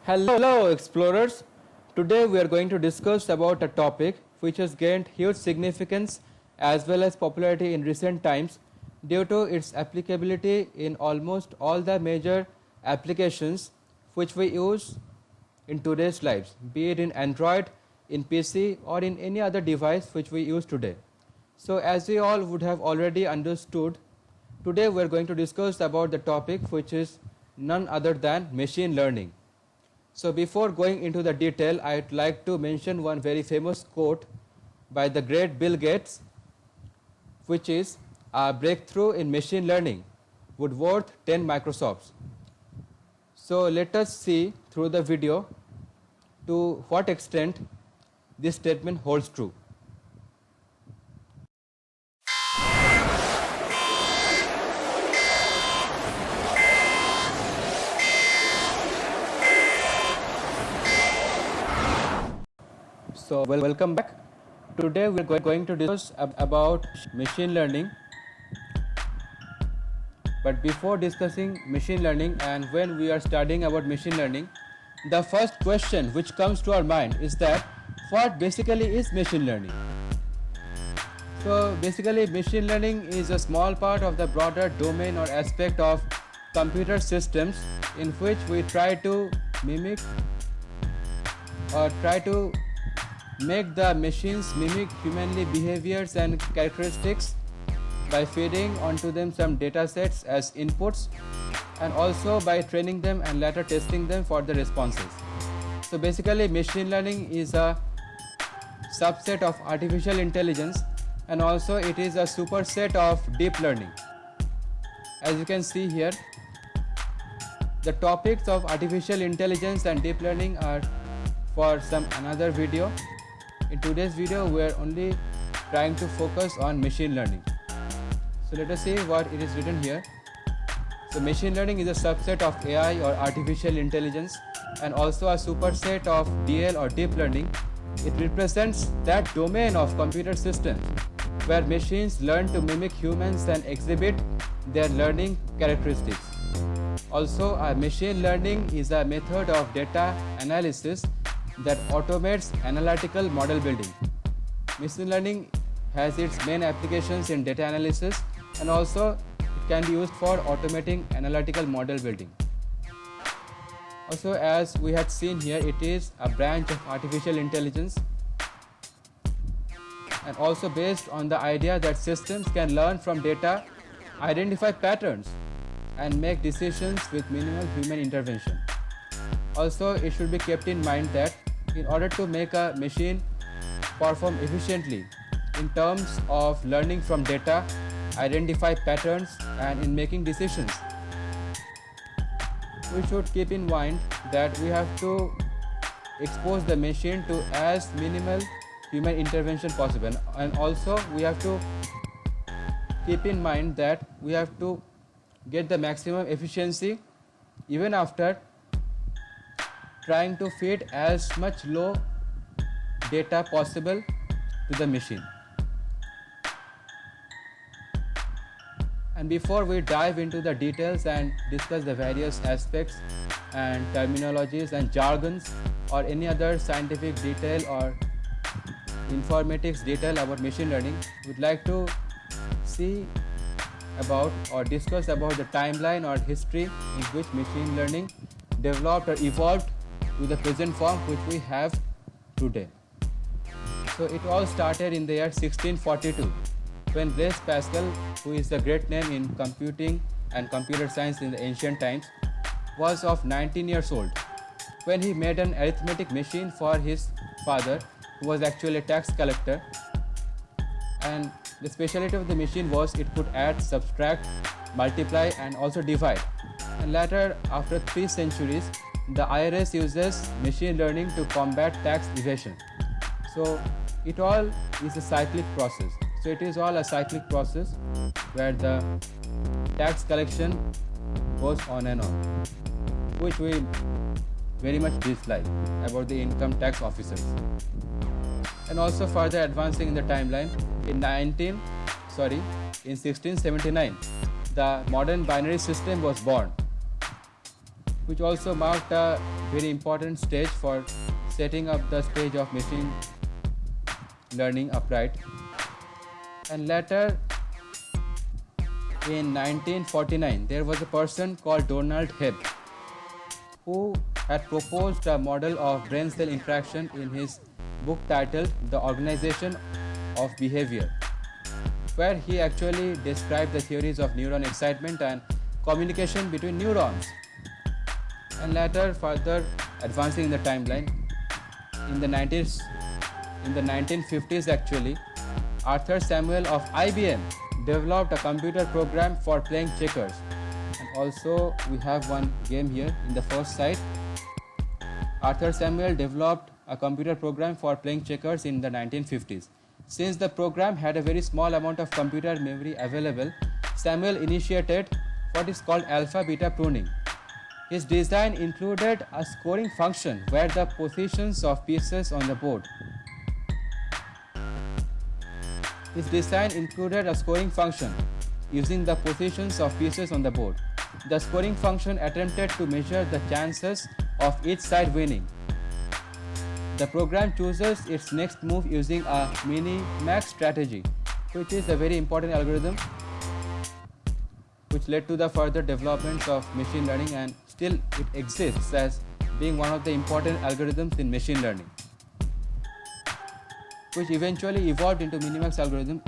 Hello explorers. Today we are going to discuss about a topic which has gained huge significance as well as popularity in recent times due to its applicability in almost all the major applications which we use in today's lives, be it in Android, in PC or in any other device which we use today. So as we all would have already understood, today we are going to discuss about the topic which is none other than machine learning. So before going into the detail, I'd like to mention one very famous quote by the great Bill Gates, which is, "A breakthrough in machine learning would worth 10 Microsofts." So let us see through the video to what extent this statement holds true. So welcome back. Today we are going to discuss about machine learning. But before discussing machine learning and when we are studying about machine learning, the first question which comes to our mind is that what basically is machine learning? So basically machine learning is a small part of the broader domain or aspect of computer systems in which we try to mimic or try to make the machines mimic humanly behaviors and characteristics by feeding onto them some data sets as inputs and also by training them and later testing them for the responses. So basically machine learning is a subset of artificial intelligence and also it is a superset of deep learning. As you can see here, the topics of artificial intelligence and deep learning are for some another video. In today's video, we are only trying to focus on machine learning. So let us see what it is written here. So machine learning is a subset of AI or artificial intelligence and also a superset of DL or deep learning. It represents that domain of computer systems where machines learn to mimic humans and exhibit their learning characteristics. Also, a machine learning is a method of data analysis that automates analytical model building. Machine learning has its main applications in data analysis and also it can be used for automating analytical model building. Also, as we had seen here, it is a branch of artificial intelligence and also based on the idea that systems can learn from data, identify patterns and make decisions with minimal human intervention. Also, it should be kept in mind that in order to make a machine perform efficiently in terms of learning from data, identify patterns and in making decisions, we should keep in mind that we have to expose the machine to as minimal human intervention possible, and also we have to keep in mind that we have to get the maximum efficiency even after trying to feed as much low data possible to the machine. And before we dive into the details and discuss the various aspects and terminologies and jargons or any other scientific detail or informatics detail about machine learning, we'd like to see about or discuss about the timeline or history in which machine learning developed or evolved to the present form which we have today. So it all started in the year 1642 when Blaise Pascal, who is a great name in computing and computer science in the ancient times, was of 19 years old when he made an arithmetic machine for his father, who was actually a tax collector. And the specialty of the machine was it could add, subtract, multiply and also divide. And later, after 3 centuries, the IRS uses machine learning to combat tax evasion. So it all is a cyclic process. So it is all a cyclic process where the tax collection goes on and on, which we very much dislike about the income tax officers. And also further advancing in the timeline, in 1679, the modern binary system was born. which also marked a very important stage for setting up the stage of machine learning upright. And later in 1949 there was a person called Donald Hebb who had proposed a model of brain cell interaction in his book titled The Organization of Behavior, where he actually described the theories of neuron excitement and communication between neurons. And later, further advancing in the timeline, in the 1950s actually, Arthur Samuel of IBM developed a computer program for playing checkers. And also we have one game here in the first side. Arthur Samuel developed a computer program for playing checkers in the 1950s. Since the program had a very small amount of computer memory available, Samuel initiated what is called alpha-beta pruning. His design included a scoring function where the positions of pieces on the board. His design included a scoring function using the positions of pieces on the board. The scoring function attempted to measure the chances of each side winning. The program chooses its next move using a mini-max strategy, which is a very important algorithm which led to the further developments of machine learning, and still it exists as being one of the important algorithms in machine learning, which eventually evolved into minimax algorithm.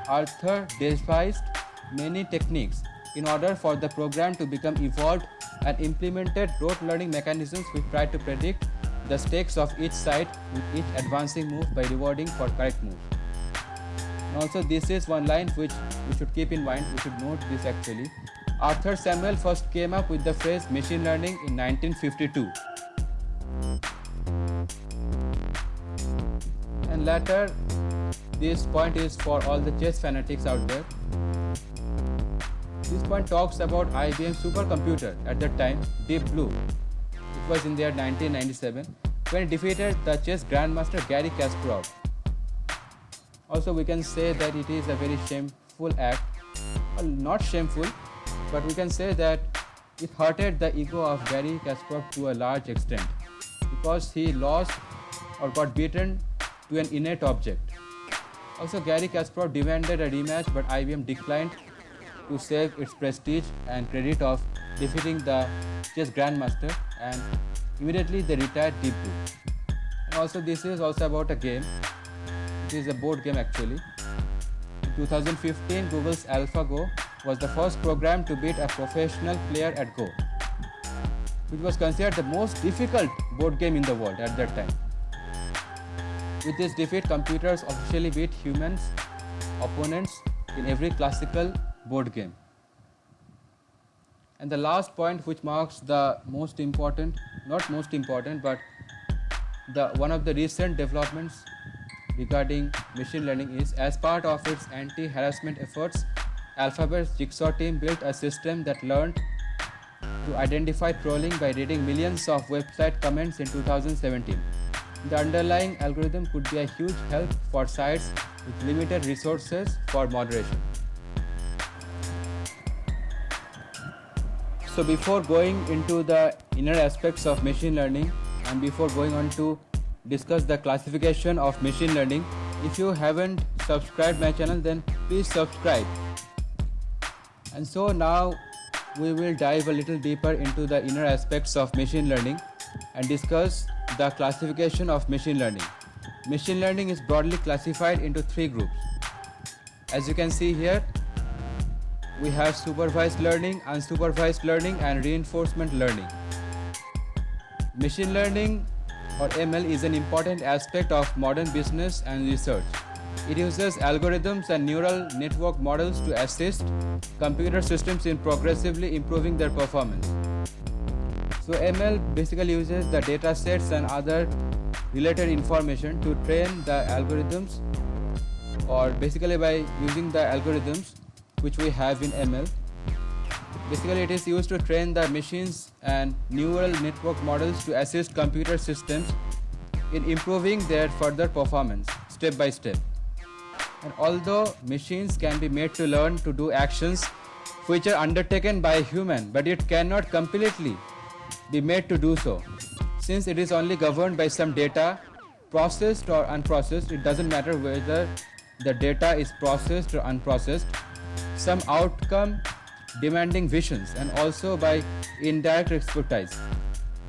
Arthur devised many techniques in order for the program to become evolved and implemented rote learning mechanisms which try to predict the stakes of each side with each advancing move by rewarding for correct move. And also this is one line which we should keep in mind, we should note this actually. Arthur Samuel first came up with the phrase machine learning in 1952. And later, this point is for all the chess fanatics out there. This point talks about IBM supercomputer at that time, Deep Blue. It was in the year 1997 when it defeated the chess grandmaster Garry Kasparov. Also, we can say that it is a very shameful act. Well, not shameful, but we can say that it hurted the ego of Garry Kasparov to a large extent because he lost or got beaten to an innate object. Also, Garry Kasparov demanded a rematch, but IBM declined to save its prestige and credit of defeating the chess grandmaster, and immediately they retired Deep Blue. And also this is also about a game. It is a board game actually. In 2015, Google's AlphaGo was the first program to beat a professional player at Go, which was considered the most difficult board game in the world at that time. With this defeat, computers officially beat humans opponents in every classical board game. And the last point, which marks the most important, not most important, but one of the recent developments regarding machine learning is, as part of its anti-harassment efforts, Alphabet's Jigsaw team built a system that learned to identify trolling by reading millions of website comments in 2017. The underlying algorithm could be a huge help for sites with limited resources for moderation. So before going into the inner aspects of machine learning and before going on to discuss the classification of machine learning, if you haven't subscribed my channel, then please subscribe. And so now we will dive a little deeper into the inner aspects of machine learning and discuss the classification of machine learning. Machine learning is broadly classified into three groups. As you can see here, we have supervised learning, unsupervised learning, and reinforcement learning. Machine learning or ML is an important aspect of modern business and research. It uses algorithms and neural network models to assist computer systems in progressively improving their performance. So ML basically uses the data sets and other related information to train the algorithms, or basically by using the algorithms which we have in ML. Basically it is used to train the machines and neural network models to assist computer systems in improving their further performance step by step. And although machines can be made to learn to do actions which are undertaken by a human, but it cannot completely be made to do so. Since it is only governed by some data, processed or unprocessed, it doesn't matter whether the data is processed or unprocessed, some outcome demanding visions, and also by indirect expertise.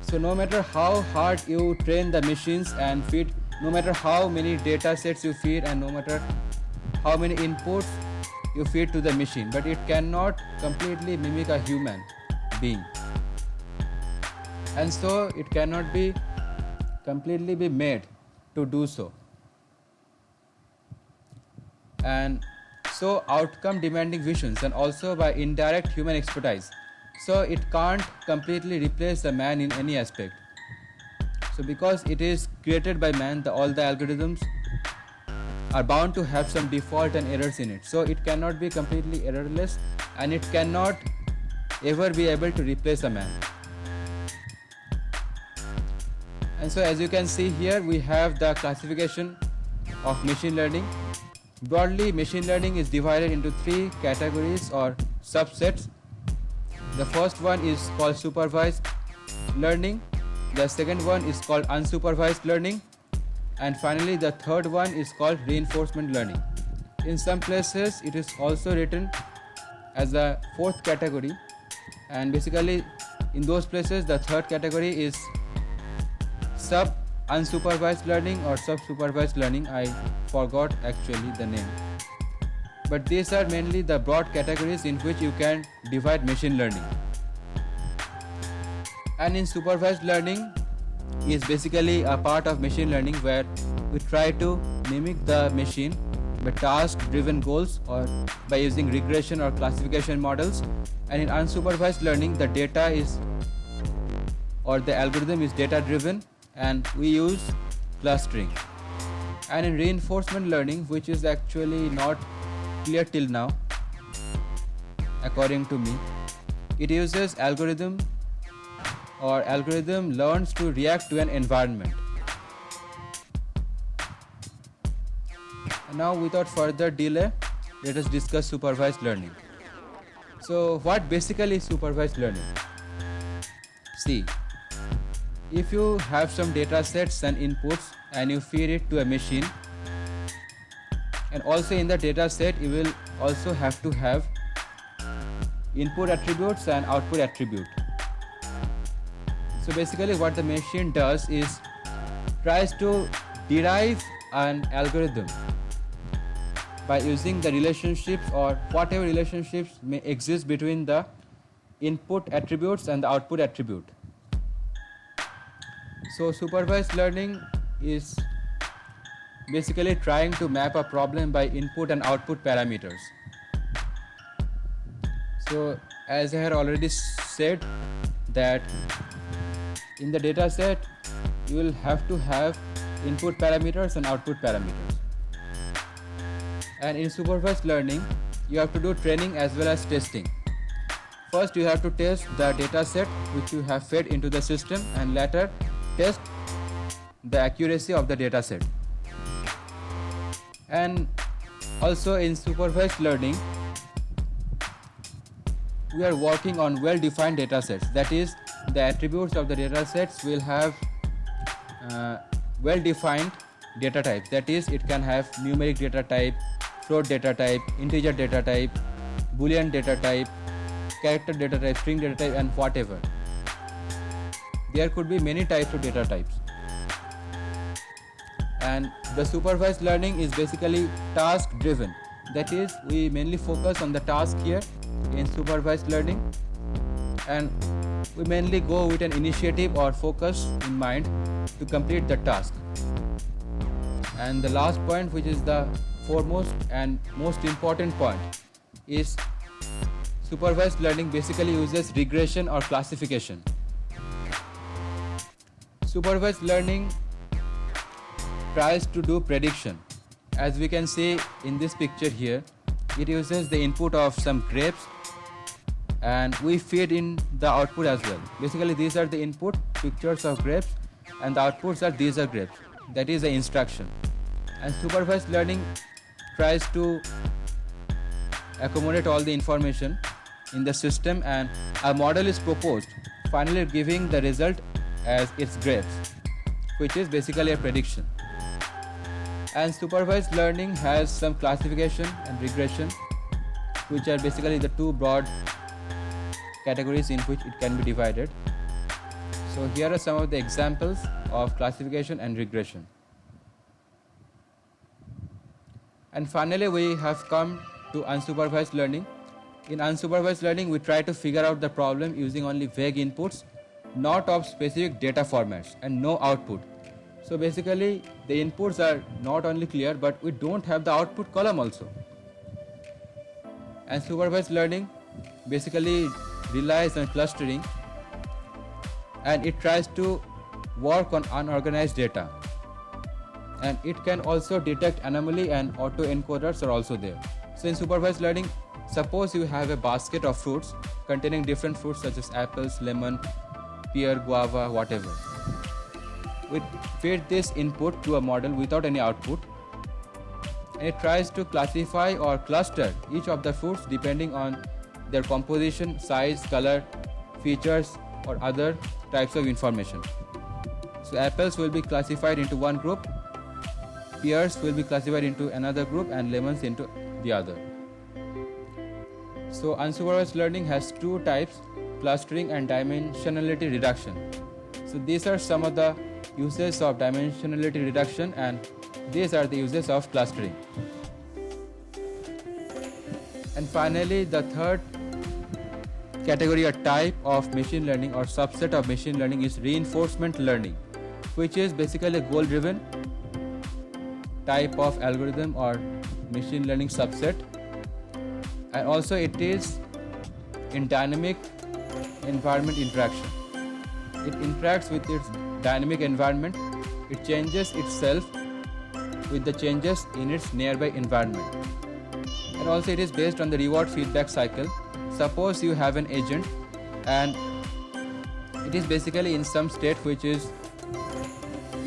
So no matter how hard you train the machines and feed, no matter how many data sets you feed, and no matter how many inputs you feed to the machine, but it cannot completely mimic a human being, and so it cannot be completely be made to do so. And so outcome demanding visions, and also by indirect human expertise, so it can't completely replace the man in any aspect. So because it is created by man, all the algorithms are bound to have some default and errors in it, so it cannot be completely errorless, and it cannot ever be able to replace a man. And so as you can see here, we have the classification of machine learning. Broadly, machine learning is divided into 3 categories or subsets. The first one is called supervised learning, the second one is called unsupervised learning, and finally the third one is called reinforcement learning. In some places it is also written as a 4th category, and basically in those places the 3rd category is sub unsupervised learning or sub-supervised learning. I forgot actually the name, but these are mainly the broad categories in which you can divide machine learning. And in supervised learning is basically a part of machine learning where we try to mimic the machine by task driven goals or by using regression or classification models. And in unsupervised learning, the data is, or the algorithm is data driven, and we use clustering. And in reinforcement learning, which is actually not clear till now according to me, it uses algorithm learns to react to an environment. And now without further delay, let us discuss supervised learning. So what basically is supervised learning? See, if you have some data sets and inputs and you feed it to a machine, and also in the data set you will also have to have input attributes and output attribute. So basically what the machine does is tries to derive an algorithm by using the relationships or whatever relationships may exist between the input attributes and the output attribute. So supervised learning is basically trying to map a problem by input and output parameters. So as I had already said that in the data set you will have to have input parameters and output parameters. And in supervised learning you have to do training as well as testing. First you have to test the data set which you have fed into the system, and later test the accuracy of the data set. And also in supervised learning we are working on well-defined data sets. That is, the attributes of the data sets will have well-defined data types. That is, it can have numeric data type, float data type, integer data type, boolean data type, character data type, string data type, and whatever. There could be many types of data types. And the supervised learning is basically task driven. That is, we mainly focus on the task here in supervised learning, and we mainly go with an initiative or focus in mind to complete the task. And the last point, which is the foremost and most important point, is supervised learning basically uses regression or classification. Supervised learning tries to do prediction. As we can see in this picture here, it uses the input of some grapes and we feed in the output as well. Basically these are the input pictures of grapes and the outputs are these are grapes. That is the instruction. And supervised learning tries to accommodate all the information in the system, and a model is proposed finally giving the result as its grades, which is basically a prediction. And supervised learning has some classification and regression, which are basically the two broad categories in which it can be divided. So here are some of the examples of classification and regression. And finally, we have come to unsupervised learning. In unsupervised learning, we try to figure out the problem using only vague inputs, not of specific data formats, and no output. So basically, the inputs are not only clear, but we don't have the output column also. And supervised learning basically relies on clustering, and it tries to work on unorganized data. And it can also detect anomaly, and autoencoders are also there. So in supervised learning, suppose you have a basket of fruits containing different fruits such as apples, lemon, pear, guava, whatever. We feed this input to a model without any output, and it tries to classify or cluster each of the fruits depending on their composition, size, color, features, or other types of information. So apples will be classified into one group, pears will be classified into another group, and lemons into the other. So unsupervised learning has two types, clustering and dimensionality reduction. So these are some of the uses of dimensionality reduction, and these are the uses of clustering. And finally, the third category or type of machine learning or subset of machine learning is reinforcement learning, which is basically a goal-driven type of algorithm or machine learning subset. And also it is in dynamic environment interaction. It interacts with its dynamic environment. It changes itself with the changes in its nearby environment. And also it is based on the reward feedback cycle. Suppose you have an agent and it is basically in some state which is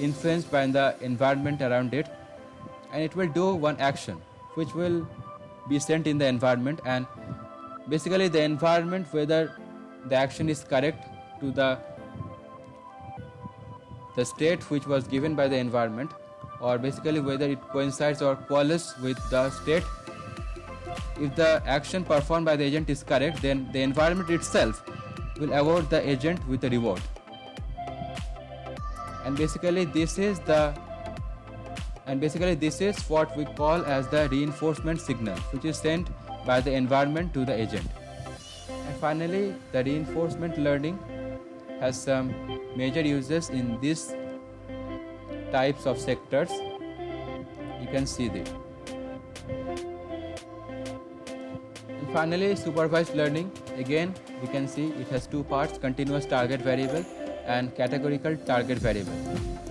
influenced by the environment around it, and it will do one action which will be sent in the environment, and basically the environment, whether the action is correct to the state which was given by the environment, or basically whether it coincides or coalesces with the state. If the action performed by the agent is correct, then the environment itself will award the agent with a reward. And basically this is what we call as the reinforcement signal, which is sent by the environment to the agent. And finally, the reinforcement learning has some major uses in these types of sectors. You can see this. And finally, supervised learning, again we can see it has two parts: continuous target variable and categorical target variable.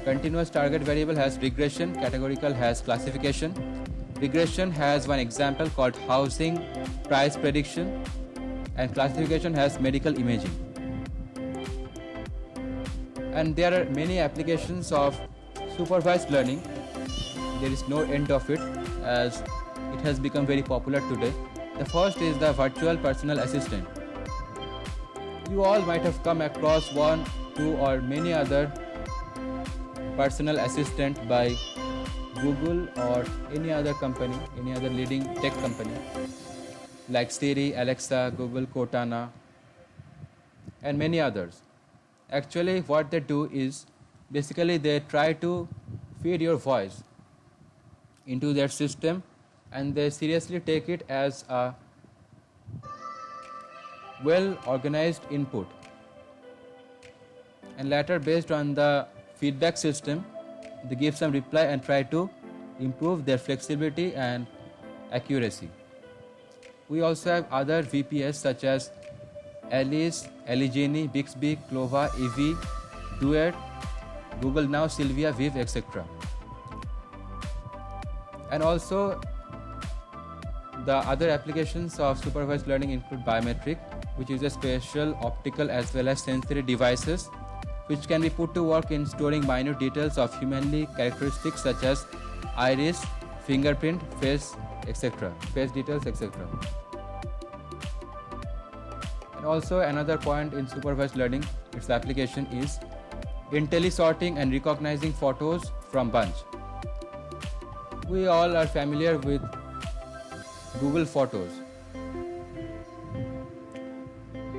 Continuous target variable has regression, categorical has classification. Regression has one example called housing price prediction, and classification has medical imaging. And there are many applications of supervised learning. There is no end of it, as it has become very popular today. The first is the virtual personal assistant. You all might have come across one, two, or many other personal assistant by Google or any other company, any other leading tech company like Siri, Alexa, Google Cortana, and many others. Actually, what they do is basically they try to feed your voice into their system, and they seriously take it as a well organized input, and later based on the feedback system they give some reply and try to improve their flexibility and accuracy. We also have other VPS such as Alice, Eligeni, Bixby, Clova, Evie, Duet, Google Now, Sylvia, Viv, etc. And also the other applications of supervised learning include biometric, which uses spatial, optical as well as sensory devices which can be put to work in storing minute details of humanly characteristics such as iris, fingerprint, face, etc. face details, etc. And also another point in supervised learning, its application is IntelliSorting and recognizing photos from bunch. We all are familiar with Google Photos,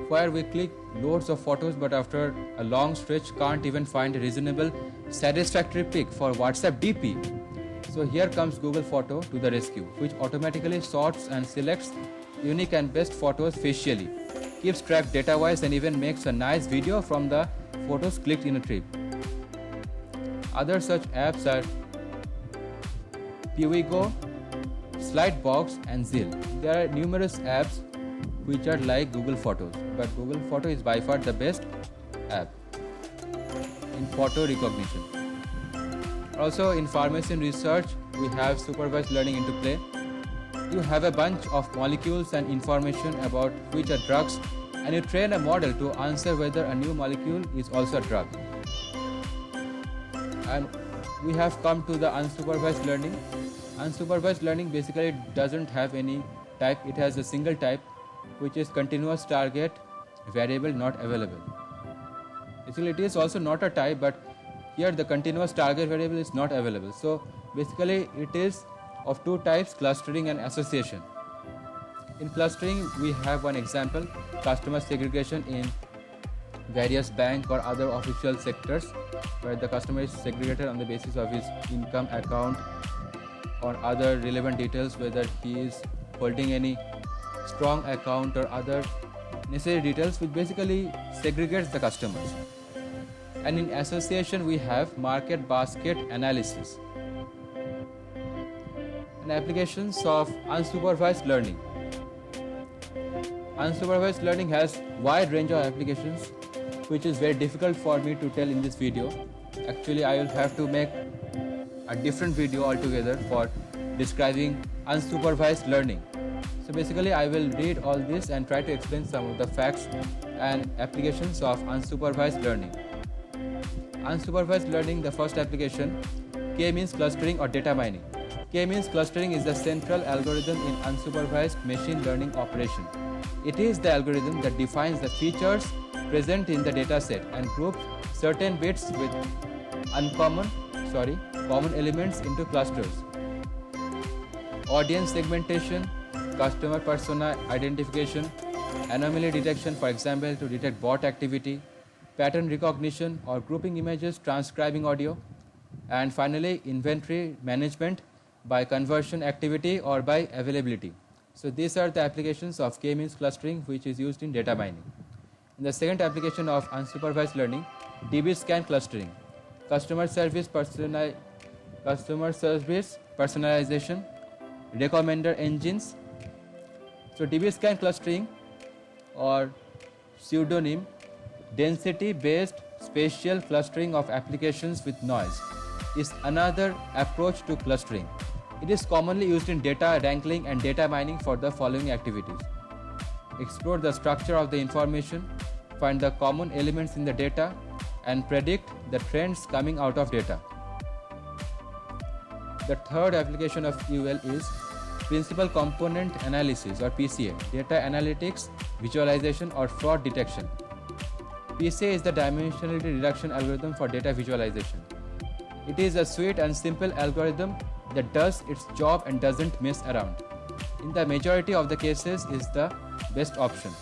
where we click loads of photos but after a long stretch can't even find a reasonable satisfactory pic for WhatsApp DP. So here comes Google Photo to the rescue, which automatically sorts and selects unique and best photos facially, keeps track data-wise and even makes a nice video from the photos clicked in a trip. Other such apps are Piwigo, Slidebox and Zill. There are numerous apps which are like Google Photos, but Google Photo is by far the best app in photo recognition. Also in pharmacy and research, we have supervised learning into play. You have a bunch of molecules and information about which are drugs, and you train a model to answer whether a new molecule is also a drug. And we have come to the unsupervised learning. Unsupervised learning basically doesn't have any type, it has a single type, which is continuous target variable not available. Basically it is also not a type, but here the continuous target variable is not available. So basically it is of two types, clustering and association. In clustering we have one example, customer segregation in various bank or other official sectors, where the customer is segregated on the basis of his income, account or other relevant details, whether he is holding any strong account or other necessary details, which basically segregates the customers. And in association we have market basket analysis and applications of unsupervised learning. Unsupervised learning has wide range of applications, which is very difficult for me to tell in this video. Actually I will have to make a different video altogether for describing unsupervised learning. So basically I will read all this and try to explain some of the facts and applications of unsupervised learning. Unsupervised learning, the first application, K means clustering or data mining. K means clustering is the central algorithm in unsupervised machine learning operation. It is the algorithm that defines the features present in the dataset and groups certain bits with common elements into clusters. Audience segmentation, customer persona identification, anomaly detection, for example to detect bot activity, pattern recognition or grouping images, transcribing audio, and finally inventory management by conversion activity or by availability. So these are the applications of K-means clustering, which is used in data mining. In the second application of unsupervised learning, DB-scan clustering, customer service personalization, recommender engines. So DB-scan clustering or pseudonym density-based spatial clustering of applications with noise is another approach to clustering. It is commonly used in data wrangling and data mining for the following activities: explore the structure of the information, find the common elements in the data, and predict the trends coming out of data. The third application of UL is Principal Component Analysis or PCA, data analytics, visualization or fraud detection. PCA is the dimensionality reduction algorithm for data visualization. It is a sweet and simple algorithm that does its job and doesn't mess around. In the majority of the cases is the best option.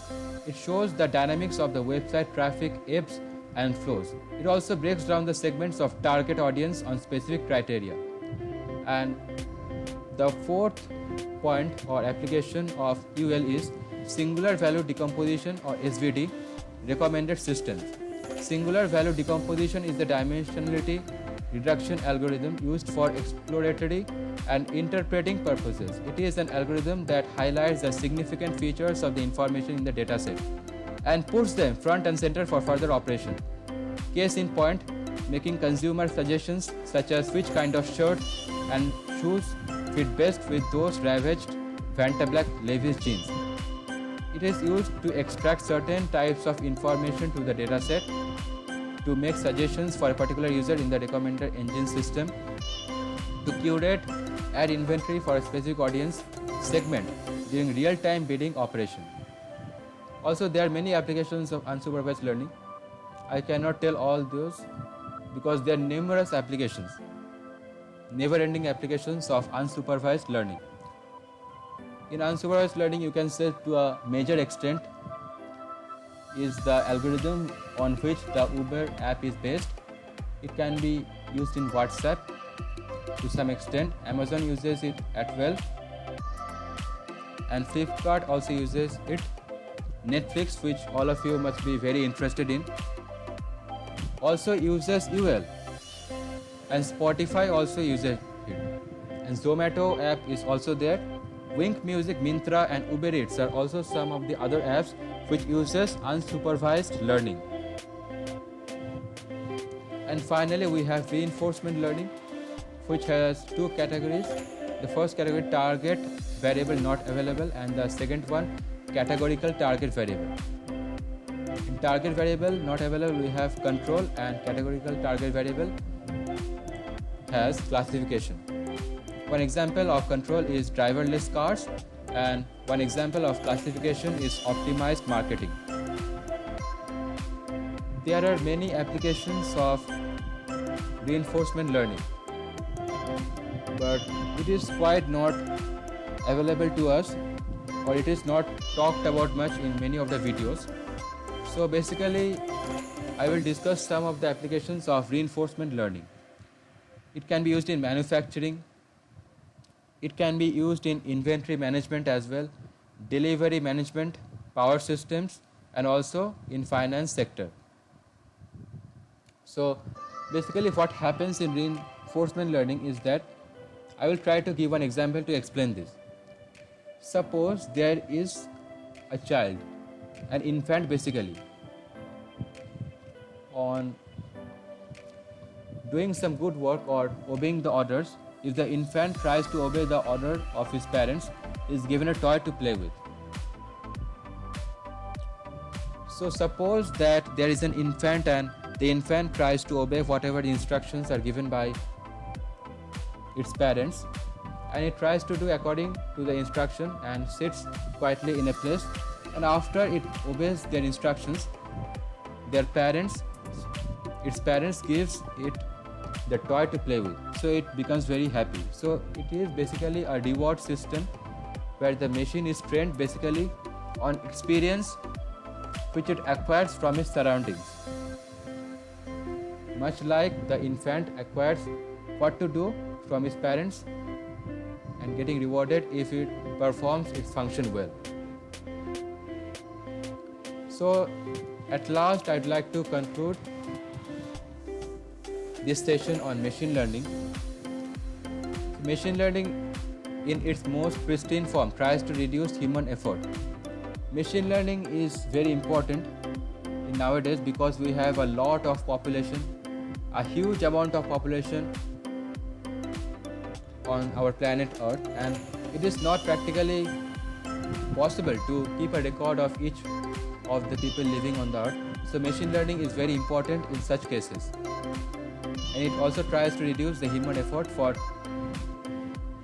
It shows the dynamics of the website traffic, ebbs and flows. It also breaks down the segments of target audience on specific criteria. And the fourth point or application of UL is Singular Value Decomposition or SVD recommended systems. Singular value decomposition is the dimensionality reduction algorithm used for exploratory and interpreting purposes. It is an algorithm that highlights the significant features of the information in the dataset and puts them front and center for further operation. Case in point, making consumer suggestions such as which kind of shirt and shoes fit best with those ravaged Vantablack Levi's jeans. It is used to extract certain types of information to the dataset to make suggestions for a particular user in the recommender engine system, to curate ad inventory for a specific audience segment during real-time bidding operation. Also, there are many applications of unsupervised learning. I cannot tell all those because there are numerous applications, never-ending applications of unsupervised learning. In unsupervised learning, you can say to a major extent is the algorithm on which the Uber app is based. It can be used in WhatsApp to some extent. Amazon uses it as well, and Flipkart also uses it. Netflix, which all of you must be very interested in, also uses UL, and Spotify also uses it, and Zomato app is also there. Wink Music, Myntra and Uber Eats are also some of the other apps which uses unsupervised learning. And finally, we have reinforcement learning, which has two categories. The first category, target variable not available, and the second one, categorical target variable. In target variable not available, we have control, and categorical target variable has classification. One example of control is driverless cars, and one example of classification is optimized marketing. There are many applications of reinforcement learning, but it is quite not available to us, or it is not talked about much in many of the videos. So basically, I will discuss some of the applications of reinforcement learning. It can be used in manufacturing. It can be used in inventory management as well, delivery management, power systems, and also in finance sector. So basically what happens in reinforcement learning is that I will try to give one example to explain this. Suppose there is a child, an infant basically, on doing some good work or obeying the orders. If the infant tries to obey the order of his parents, he is given a toy to play with. So suppose that there is an infant and the infant tries to obey whatever the instructions are given by its parents, and it tries to do according to the instruction and sits quietly in a place, and after it obeys their instructions, its parents gives it the toy to play with, so it becomes very happy. So it is basically a reward system where the machine is trained basically on experience which it acquires from its surroundings, much like the infant acquires what to do from his parents and getting rewarded if it performs its function well. So at last, I'd like to conclude this session on machine learning. Machine learning in its most pristine form tries to reduce human effort. Machine learning is very important in nowadays because we have a lot of population, a huge amount of population on our planet Earth, and it is not practically possible to keep a record of each of the people living on the Earth. So machine learning is very important in such cases. And it also tries to reduce the human effort for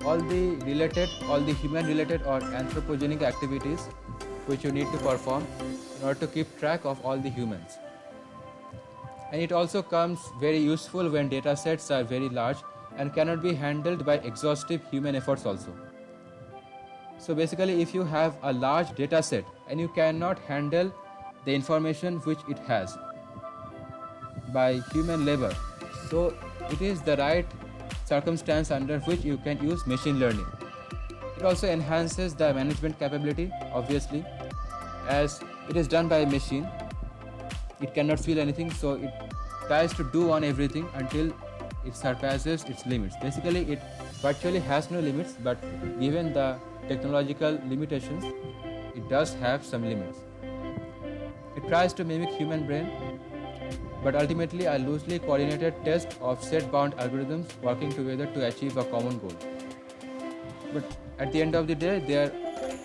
all the human related or anthropogenic activities which you need to perform in order to keep track of all the humans. And it also comes very useful when data sets are very large and cannot be handled by exhaustive human efforts also. So basically, if you have a large data set and you cannot handle the information which it has by human labor, so it is the right circumstance under which you can use machine learning. It also enhances the management capability, obviously, as it is done by a machine. It cannot feel anything, so it tries to do on everything until it surpasses its limits. Basically, it virtually has no limits, but given the technological limitations, it does have some limits. It tries to mimic human brain, but ultimately a loosely coordinated test of set-bound algorithms working together to achieve a common goal. But at the end of the day, they are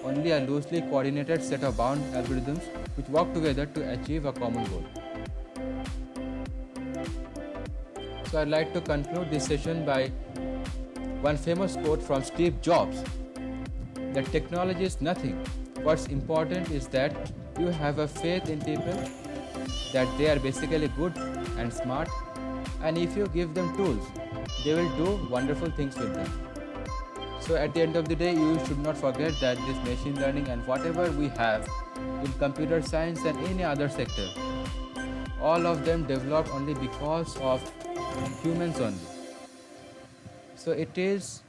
only a loosely coordinated set of bound algorithms which work together to achieve a common goal. So I'd like to conclude this session by one famous quote from Steve Jobs: that technology is nothing. What's important is that you have a faith in people that they are basically good and smart, and if you give them tools, they will do wonderful things with them. So at the end of the day, you should not forget that this machine learning and whatever we have in computer science and any other sector, all of them developed only because of humans only. So it is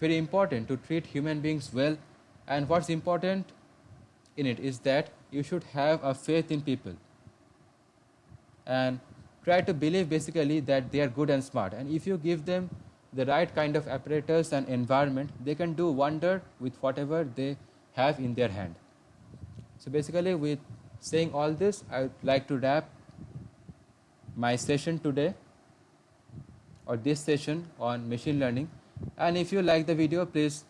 very important to treat human beings well, and what's important in it is that you should have a faith in people and try to believe basically that they are good and smart, and if you give them the right kind of apparatus and environment, they can do wonder with whatever they have in their hand. So basically, with saying all this, I would like to wrap my session today, or this session on machine learning. And if you like the video, please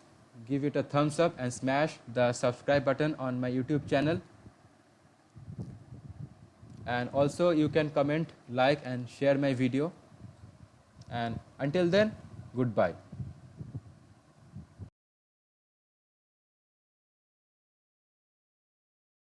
give it a thumbs up and smash the subscribe button on my YouTube channel. And also you can comment, like and share my video. And until then, goodbye.